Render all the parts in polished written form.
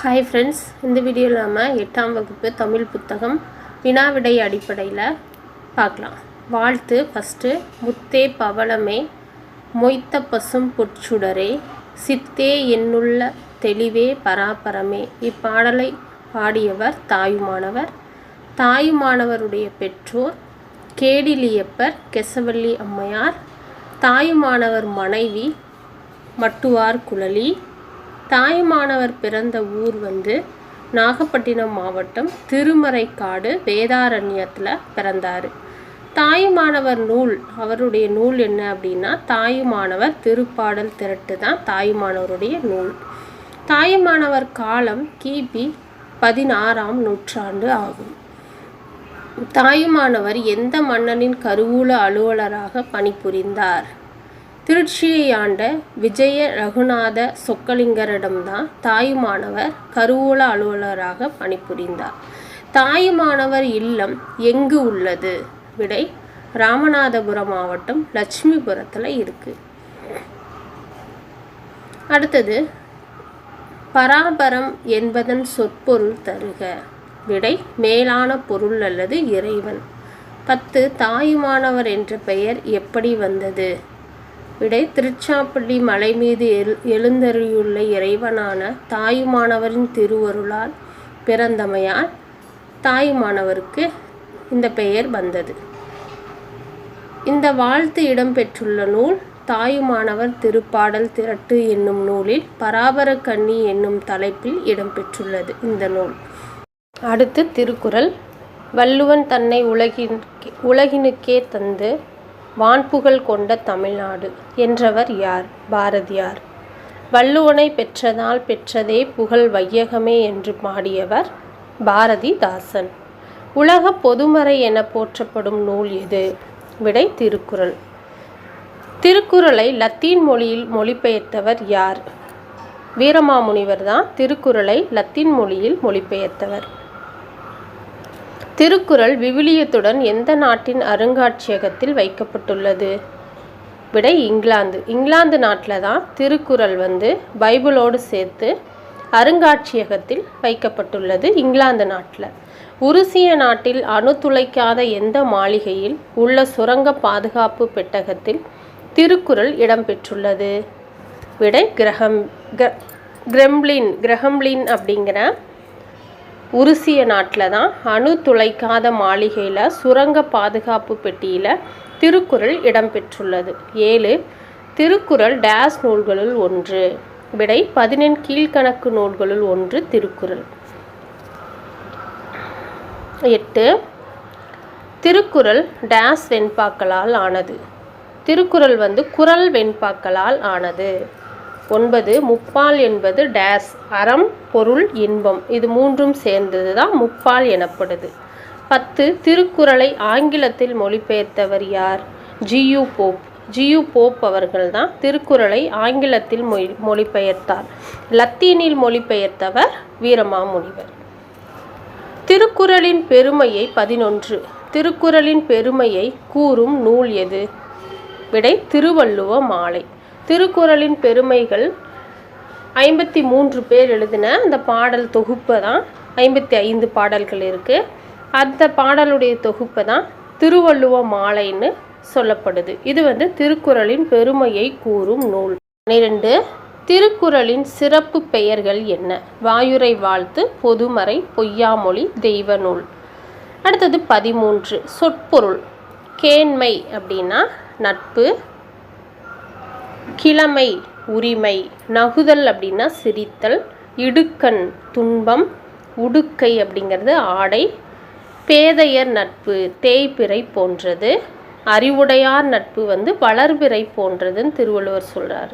Hi friends, இந்த வீடியோவில் நம்ம 8ஆம் வகுப்பு தமிழ் புத்தகம் வினாவிடை அடிப்படையில் பார்க்கலாம். வாழ்த்து ஃபஸ்ட்டு. முத்தே பவளமே மொய்த்த பசும் பொற்சுடரே சித்தே என்னுள்ள தெளிவே பராபரமே. இப்பாடலை பாடியவர் தாயுமானவர். தாயுமானவருடைய பெற்றோர் கேடிலியப்பர் கெசவள்ளி அம்மையார். தாயுமானவர் மனைவி மட்டுவார் குழலி. தாயுமானவர் பிறந்த ஊர் நாகப்பட்டினம் மாவட்டம் திருமறைக்காடு வேதாரண்யத்தில் பிறந்தார். தாயுமானவர் நூல், அவருடைய நூல் என்ன அப்படின்னா தாயுமானவர் திருப்பாடல் திரட்டு தான் தாயுமானவருடைய நூல். தாயுமானவர் காலம் கிபி 16ஆம் நூற்றாண்டு ஆகும். தாயுமானவர் எந்த மன்னனின் கருவூல அலுவலராக பணிபுரிந்தார்? திருச்சியை ஆண்ட விஜய ரகுநாத சொக்கலிங்கரிடம்தான் தாயுமானவர் கருவூல அலுவலராக பணிபுரிந்தார். தாயுமானவர் இல்லம் எங்கு உள்ளது? விடை ராமநாதபுரம் மாவட்டம் லட்சுமிபுரத்தில் இருக்குது. அடுத்தது, பராபரம் என்பதன் சொற்பொருள் தருக. விடை மேலான பொருள் அல்லது இறைவன். 10 தாயுமானவர் என்ற பெயர் எப்படி வந்தது? விடை திருச்சாப்பள்ளி மலை மீது எழுந்தருளியுள்ள இறைவனான தாயுமானவரின் திருவருளால் பிறந்தமையால் தாயுமானவருக்கு இந்த பெயர் வந்தது. இந்த வாழ்த்து இடம்பெற்றுள்ள நூல் தாயுமானவர் திருப்பாடல் திரட்டு என்னும் நூலில் பராபர கண்ணி என்னும் தலைப்பில் இடம்பெற்றுள்ளது இந்த நூல். அடுத்து திருக்குறள். வள்ளுவன் தன்னை உலகினுக்கே தந்து வான்புகழ் கொண்ட தமிழ்நாடு என்றவர் யார்? பாரதியார். வள்ளுவனை பெற்றதால் பெற்றதே புகழ் வையகமே என்று பாடியவர் பாரதிதாசன். உலக பொதுமறை என போற்றப்படும் நூல் எது? விடை திருக்குறள். திருக்குறளை லத்தீன் மொழியில் மொழிபெயர்த்தவர் யார்? வீரமாமுனிவர் தான் திருக்குறளை லத்தீன் மொழியில் மொழிபெயர்த்தவர். திருக்குறள் விவிலியத்துடன் எந்த நாட்டின் அருங்காட்சியகத்தில் வைக்கப்பட்டுள்ளது? விடை இங்கிலாந்து. இங்கிலாந்து நாட்டில் தான் திருக்குறள் பைபிளோடு சேர்த்து அருங்காட்சியகத்தில் வைக்கப்பட்டுள்ளது, இங்கிலாந்து நாட்டில். உருசிய நாட்டில் அணு துளைக்காத எந்த மாளிகையில் உள்ள சுரங்க பாதுகாப்பு பெட்டகத்தில் திருக்குறள் இடம்பெற்றுள்ளது? விடை கிரெம்ளின் அப்படிங்கிற உருசிய நாட்டில் தான் அணு துளைக்காத மாளிகையில் சுரங்க பாதுகாப்பு பெட்டியில் திருக்குறள் இடம்பெற்றுள்ளது. 7 திருக்குறள் டேஸ் நூல்களுள் ஒன்று. விடை 14 கீழ்கணக்கு நூல்களுள் ஒன்று திருக்குறள். 8 திருக்குறள் டேஸ் வெண்பாக்களால் ஆனது. திருக்குறள் குறள் வெண்பாக்களால் ஆனது. 9 முப்பால் என்பது டேஸ் அறம் பொருள் இன்பம், இது மூன்றும் சேர்ந்தது தான் முப்பால் எனப்படுது. 10 திருக்குறளை ஆங்கிலத்தில் மொழிபெயர்த்தவர் யார்? ஜியு போப் அவர்கள் தான் திருக்குறளை ஆங்கிலத்தில் மொழிபெயர்த்தார். லத்தீனில் மொழிபெயர்த்தவர் வீரமாமுனிவர். திருக்குறளின் பெருமையை 11 திருக்குறளின் பெருமையை கூறும் நூல் எது? விடை திருவள்ளுவ மாலை. திருக்குறளின் பெருமைகள் 53 பேர் எழுதின அந்த பாடல் தொகுப்பை தான் 55 பாடல்கள் இருக்குது. அந்த பாடலுடைய தொகுப்பை தான் திருவள்ளுவ மாலைன்னு சொல்லப்படுது. இது திருக்குறளின் பெருமையை கூறும் நூல். 12 திருக்குறளின் சிறப்பு பெயர்கள் என்ன? வாயுரை வாழ்த்து, பொதுமறை, பொய்யாமொழி, தெய்வ நூல். அடுத்தது 13 சொற்பொருள். கேண்மை அப்படின்னா நட்பு, கிழமை உரிமை, நகுதல் அப்படின்னா சிரித்தல், இடுக்கண் துன்பம், உடுக்கை அப்படிங்கிறது ஆடை, பேதையர் நட்பு தேய்பிறை போன்றது, அறிவுடையார் நட்பு வளர்பிறை போன்றதுன்னு திருவள்ளுவர் சொல்கிறார்.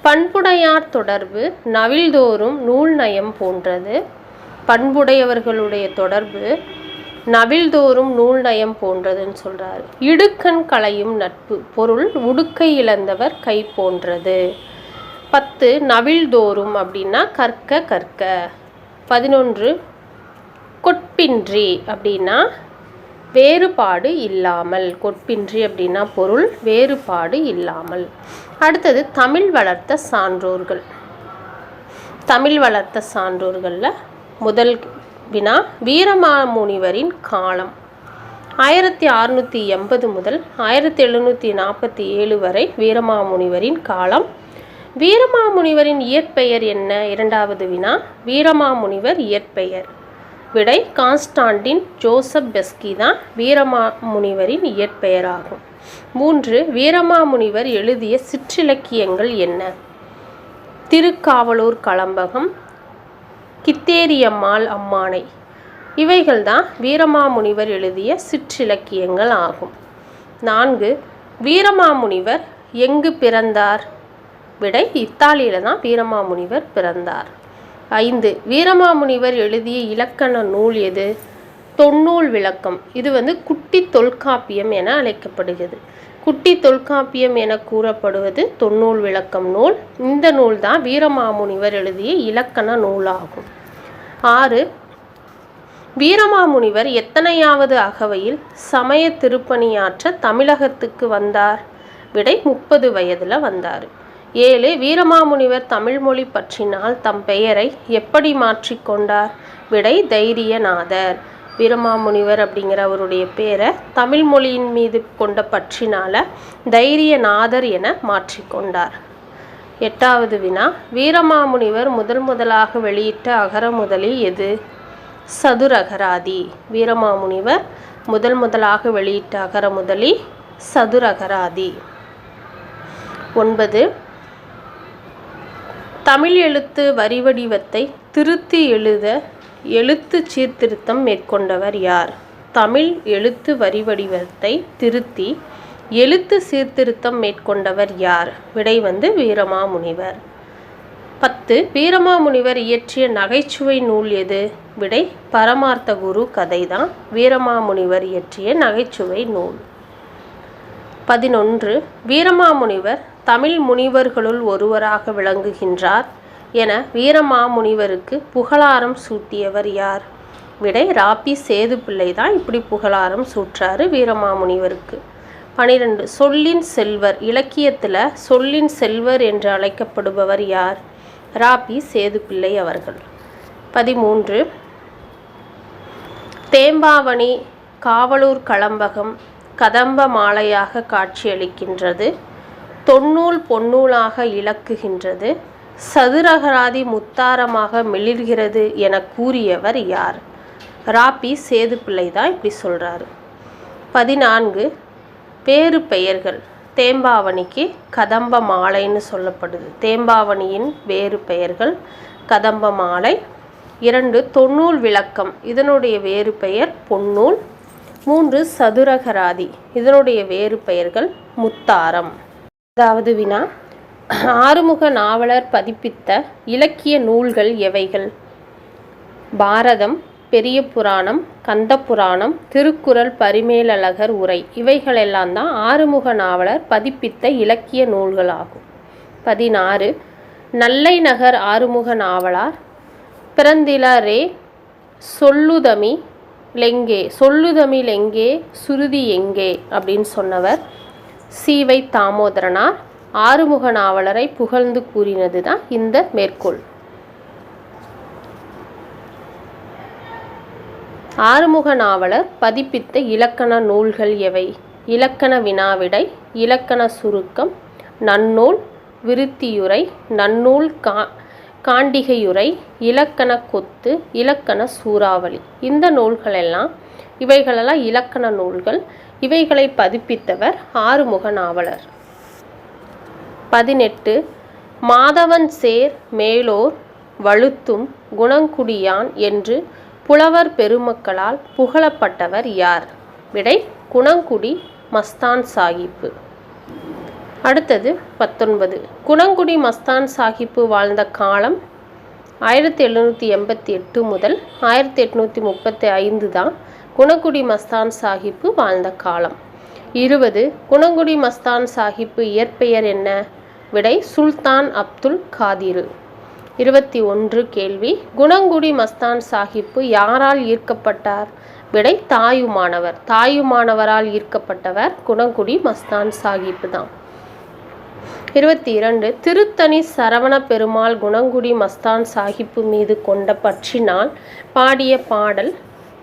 பண்புடையார் தொடர்பு நவில்தோறும் நூல் நயம் போன்றது. பண்புடையவர்களுடைய தொடர்பு நவில்தோறும் நூல் நயம் போன்றதுன்னு சொல்கிறார். இடுக்கண் களையும் நட்பு பொருள் உடுக்கை இழந்தவர் கை போன்றது. 10 நவில்தோறும் அப்படின்னா கற்க. 11 கொட்பின்றி அப்படின்னா வேறுபாடு இல்லாமல். கொட்பின்றி அப்படின்னா பொருள் வேறுபாடு இல்லாமல். அடுத்தது தமிழ் வளர்த்த சான்றோர்கள். தமிழ் வளர்த்த சான்றோர்களில் முதல் வினா வீரமாமுனிவரின் காலம். 1680 முதல் 1747 வரை வீரமாமுனிவரின் காலம். வீரமாமுனிவரின் இயற்பெயர் என்ன? இரண்டாவது வினா வீரமாமுனிவர் இயற்பெயர். விடை கான்ஸ்டான்டின் ஜோசப் பெஸ்கி தான் வீரமாமுனிவரின் இயற்பெயராகும். 3. வீரமாமுனிவர் எழுதிய சிற்றிலக்கியங்கள் என்ன? திருக்காவலூர் கலம்பகம், கித்தேரியம்மாள் அம்மானை. இவைகள்தான் வீரமாமுனிவர் எழுதிய சிற்றிலக்கியங்கள் ஆகும். 4. வீரமாமுனிவர் எங்கு பிறந்தார்? விடை இத்தாலியில் தான் வீரமாமுனிவர் பிறந்தார். 5. வீரமாமுனிவர் எழுதிய இலக்கண நூல் எது? தொன்னூல் விளக்கம். இது குட்டி தொல்காப்பியம் என அழைக்கப்படுகிறது. குட்டி தொல்காப்பியம் என கூறப்படுவது தொன்னூல் விளக்கம் நூல். இந்த நூல் தான் வீரமாமுனிவர் எழுதிய இலக்கண நூலாகும். 6. வீரமாமுனிவர் எத்தனையாவது அகவையில் சமய திருப்பணியாற்ற தமிழகத்துக்கு வந்தார்? விடை 30 வயதில் வந்தார். 7. வீரமாமுனிவர் தமிழ்மொழி பற்றினால் தம் பெயரை எப்படி மாற்றிக்கொண்டார்? விடை தைரியநாதர். வீரமாமுனிவர் அப்படிங்கிற அவருடைய பேரை தமிழ் மொழியின் மீது கொண்ட பற்றினால தைரியநாதர் என மாற்றிக்கொண்டார். 8வது வினா வீரமாமுனிவர் முதலாக வெளியிட்ட அகரமுதலி எது? சதுரகராதி. வீரமாமுனிவர் முதலாக வெளியிட்ட அகரமுதலி சதுரகராதி. 9. தமிழ் எழுத்து வரிவடிவத்தை திருத்தி எழுத எழுத்து சீர்திருத்தம் மேற்கொண்டவர் யார்? தமிழ் எழுத்து வரிவடிவத்தை திருத்தி எழுத்து சீர்திருத்தம் மேற்கொண்டவர் யார்? விடை வீரமாமுனிவர். 10. வீரமாமுனிவர் இயற்றிய நகைச்சுவை நூல் எது? விடை பரமார்த்த குரு கதை தான் வீரமாமுனிவர் இயற்றிய நகைச்சுவை நூல். 11. வீரமாமுனிவர் தமிழ் முனிவர்களுள் ஒருவராக விளங்குகின்றார் என வீரமாமுனிவருக்கு புகழாரம் சூட்டியவர் யார்? விடை ராபி சேதுப்பிள்ளை தான் இப்படி புகழாரம் சூற்றாரு வீரமாமுனிவருக்கு. 12. சொல்லின் செல்வர். இலக்கியத்தில் சொல்லின் செல்வர் என்று அழைக்கப்படுபவர் யார்? ராபி சேதுப்பிள்ளை அவர்கள். 13. தேம்பாவணி காவலூர் கலம்பகம் கதம்ப மாலையாக காட்சியளிக்கின்றது. தொன்னூல் பொன்னூலாக இலக்குகின்றது. சதுரகராதி முத்தாரமாக மிளிர்கிறது என கூறியவர் யார்? ராபி சேதுப்பிள்ளை தான் இப்படி சொல்கிறாரு. 14. வேறு பெயர்கள். தேம்பாவணிக்கு கதம்ப மாலைன்னு சொல்லப்படுது. தேம்பாவணியின் வேறு பெயர்கள் கதம்ப மாலை. 2. தொன்னூல் விளக்கம். இதனுடைய வேறு பெயர் பொன்னூல். 3. சதுரகராதி. இதனுடைய வேறு பெயர்கள் முத்தாரம். அதாவது வினா ஆறுமுக நாவலர் பதிப்பித்த இலக்கிய நூல்கள் எவைகள்? பாரதம், பெரிய புராணம், கந்த புராணம், திருக்குறள், பரிமேலழகர் உரை. இவைகளெல்லாம் தான் ஆறுமுக நாவலர் பதிப்பித்த இலக்கிய நூல்களாகும். 16. நல்லை நகர் ஆறுமுக நாவலார் பிறந்திலரே சொல்லுதமி லெங்கே சுருதி எங்கே அப்படின்னு சொன்னவர் சீவை தாமோதரனார். ஆறுமுக நாவலரை புகழ்ந்து கூறினது தான் இந்த மேற்கோள். ஆறுமுக நாவலர் பதிப்பித்த இலக்கண நூல்கள் எவை? இலக்கண வினாவிடை, இலக்கண சுருக்கம், நன்னூல், விருத்தியுரை, நன்னூல் காண்டிகையுரை, இலக்கண கொத்து, இலக்கண சூறாவளி. இந்த நூல்களெல்லாம் இவைகளெல்லாம் இலக்கண நூல்கள். இவைகளை பதிப்பித்தவர் ஆறுமுக நாவலர். 18. மாதவன் சேர் மேலோர் வழுத்தும் குணங்குடியான் என்று புலவர் பெருமக்களால் புகழப்பட்டவர் யார்? விடை குணங்குடி மஸ்தான் சாஹிப்பு. அடுத்தது 19. குணங்குடி மஸ்தான் சாஹிப்பு வாழ்ந்த காலம் 1788 முதல் 1835 தான் குணங்குடி மஸ்தான் சாஹிப்பு வாழ்ந்த காலம். 20. குணங்குடி மஸ்தான் சாஹிப்பு இயற்பெயர் என்ன? விடை சுல்தான் அப்துல் காதிர். 21. கேள்வி குணங்குடி மஸ்தான் சாஹிப்பு யாரால் ஈர்க்கப்பட்டார்? விடை தாயுமானவர். தாயுமானவரால் ஈர்க்கப்பட்டவர் குணங்குடி மஸ்தான் சாஹிப்பு தான். 22 திருத்தணி சரவண பெருமாள் குணங்குடி மஸ்தான் சாஹிப்பு மீது கொண்ட பற்றினால் பாடிய பாடல்.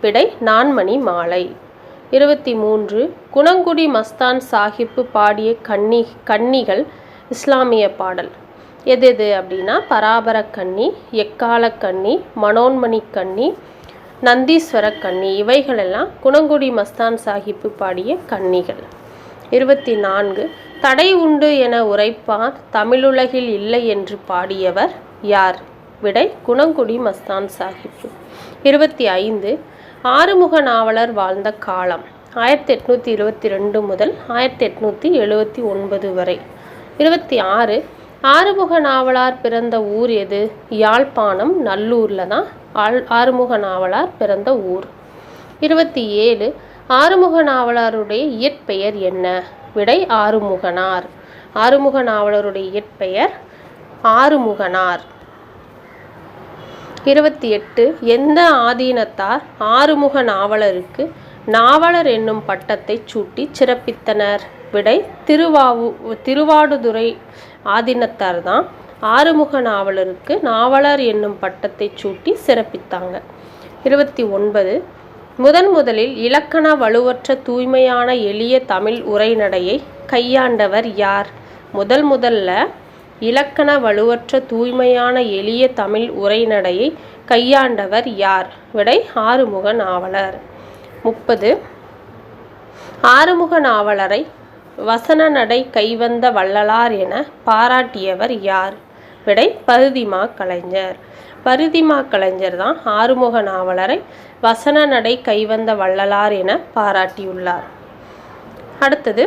விடை நான்மணி மாலை. 23 குணங்குடி மஸ்தான் சாஹிப்பு பாடிய கன்னிகள் இஸ்லாமிய பாடல். எது அப்படின்னா பராபர கன்னி, எக்கால கன்னி, மனோன்மணி கன்னி, நந்தீஸ்வர கன்னி. இவைகளெல்லாம் குணங்குடி மஸ்தான் சாஹிப்பு பாடிய கன்னிகள். 24 தடை உண்டு என உரைப்பார் தமிழுலகில் இல்லை என்று பாடியவர் யார்? விடை குணங்குடி மஸ்தான் சாஹிப்பு. 25 ஆறுமுக நாவலர் வாழ்ந்த காலம் 1822 முதல் 1879 வரை. 26 ஆறுமுக நாவலார் பிறந்த ஊர் எது? யாழ்ப்பாணம் நல்லூரில் தான் ஆறுமுக நாவலார் பிறந்த ஊர். 27 ஆறுமுக நாவலருடைய இயற்பெயர் என்ன? விடை ஆறுமுகனார். ஆறுமுக நாவலருடைய இயற்பெயர் ஆறுமுகனார். 28 எந்த ஆதீனத்தார் ஆறுமுக நாவலருக்கு நாவலர் என்னும் பட்டத்தை சூட்டி சிறப்பித்தனர்? விடை திருவாடுதுறை ஆதீனத்தார் தான் ஆறுமுக நாவலருக்கு நாவலர் என்னும் பட்டத்தை சூட்டி சிறப்பித்தாங்க. 29 முதலில் இலக்கண வலுவற்ற தூய்மையான எளிய தமிழ் உரைநடையை கையாண்டவர் யார்? முதல்ல இலக்கண வலுவற்ற தூய்மையான எளிய தமிழ் உரைநடையை கையாண்டவர் யார்? விடை ஆறுமுக நாவலர். 30 ஆறுமுக நாவலரை வசன நடை கைவந்த வள்ளலார் என பாராட்டியவர் யார்? விடை பரிதிமா கலைஞர். பரிதிமா கலைஞர் தான் ஆறுமுக நாவலரை வசன நடை கைவந்த வள்ளலார் என பாராட்டியுள்ளார். அடுத்தது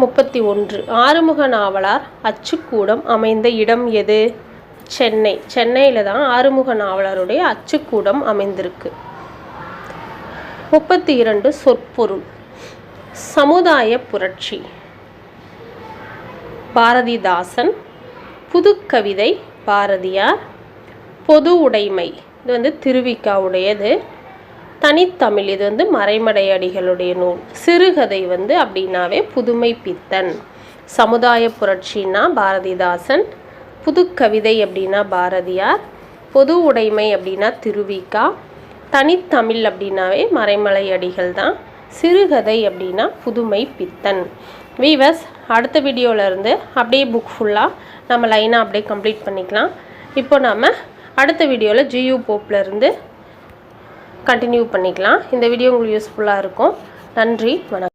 31 ஆறுமுக நாவலார் அச்சுக்கூடம் அமைந்த இடம் எது? சென்னை. சென்னையில் தான் ஆறுமுக நாவலருடைய அச்சுக்கூடம் அமைந்திருக்கு. 32 சொற்பொருள். சமுதாய புரட்சி பாரதிதாசன். புதுக்கவிதை பாரதியார். பொது உடைமை இது திருவிக்காவுடையது. தனித்தமிழ் இது மறைமடையடிகளுடைய நூல். சிறுகதை அப்படின்னாவே புதுமை பித்தன். சமுதாய புரட்சின்னா பாரதிதாசன். புதுக்கவிதை அப்படின்னா பாரதியார். பொது உடைமை அப்படின்னா திருவிக்கா. தனித்தமிழ் அப்படின்னாவே மறைமலையடிகள் தான். சிறுகதை அப்படின்னா புதுமை பித்தன். வீவர்ஸ், அடுத்த வீடியோவிலேருந்து அப்படியே புக் ஃபுல்லாக நம்ம லைனாக அப்படியே கம்ப்ளீட் பண்ணிக்கலாம். இப்போ நம்ம அடுத்த வீடியோவில் ஜியு போப்லேருந்து கண்டினியூ பண்ணிக்கலாம். இந்த வீடியோ உங்களுக்கு யூஸ்ஃபுல்லாக இருக்கும். நன்றி, வணக்கம்.